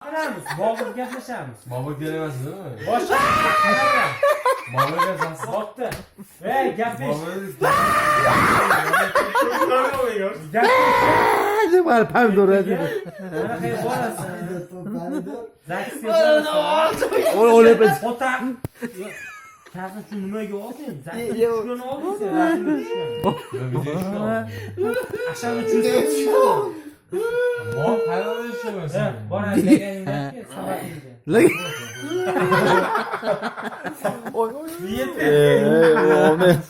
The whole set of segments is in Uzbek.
Qaramiz, bog'ib gaplashamiz. Bobur kelamasiz değil mi? Boshqa qanaqa? Bobur gelsin. Bo'pti. Ey, gapish. Ne var pardon hadi. Qanaqa borasan? Zaksga borasan. O ne be? Ota. Kasın şu nimaga olding? Zaksga shuni olding sen. Rasmga tushgan. Aşağıda tushgan. Bobur hayal işlemezsin. Bora deganingdan sabatinga. Lan. Oy.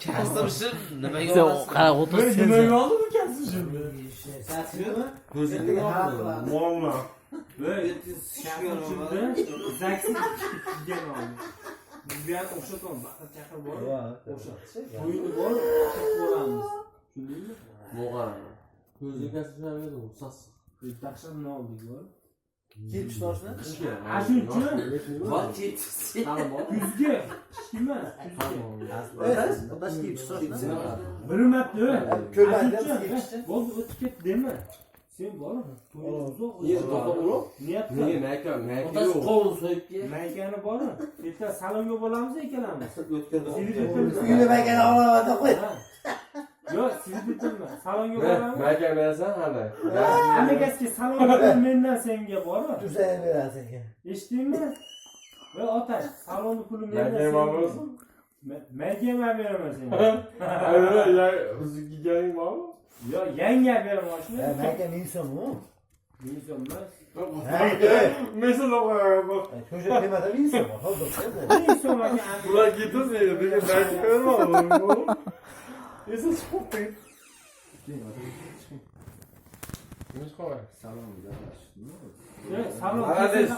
Kastirishim nimaga Sen olasiz? qara o'tirsin. Nimaga oldi bu kasın shuni? Ko'zingga yoqdi. Valla. Shishgan Zaksga tushgan oldi. Biz ham o'xshatamiz. Vaqt chaqir bor. O'xshat. O'yini bor, ko'ramiz. Tushundingmi? Boğar. Gözünü kesmişler mi? Sas. Takşan ne oldu bu? Kim tutoshni? Aşuncu. Bor ketdi. Yüzge. Kime? Odash kim tutoshni? Hürmetli. Ko'rmadim. Oldu o tiket deme. Sen var mı? Yer to'xtab Niyet Ne qil. meka Odash yo'q. qovun so'yib kel. Maykani bormi? Erta salonga bo'lamiz ikkalamiz. Uyga maykani olaman qo'y. Yo'q, sizni bitirma. Salonga boramiz. Meka berasan hali. Hammaga salonga mendan senga bormi? Tuzayib berasiz. Eshitdingmi? Ve otash, salonni puli mendan Meka senga. bormisan? Menga ham beraman senga. Ayol ya bizga kelganing bormi? Yo, yangi beraman shuni. Mayka ming so'mmi? Ming so'm emas. Mesela bak. Ko'sha qiymati ming so'm. Hozir. Ming so'm aka. Ular gitmeseydi peki belki vermem oğlum. Esa çıkıp değil. Neymiş kolay? Salon. Hadi.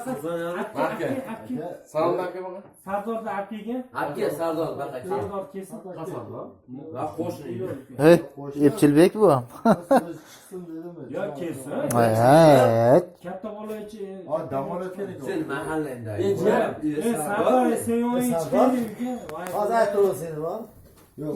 Apki. Salondaki bakın. Sardorda apkiga. Apga Sardor baqachi. Sardor kesin. Kasap lan. Va qo'shni. Hey, Epchilbek bu. Yo kesin. Evet. Katta bo'laychi. Sen mahallangda. Sardor sen o'yin chiqding. Hozir aytib o'rsinmi? Yo'q.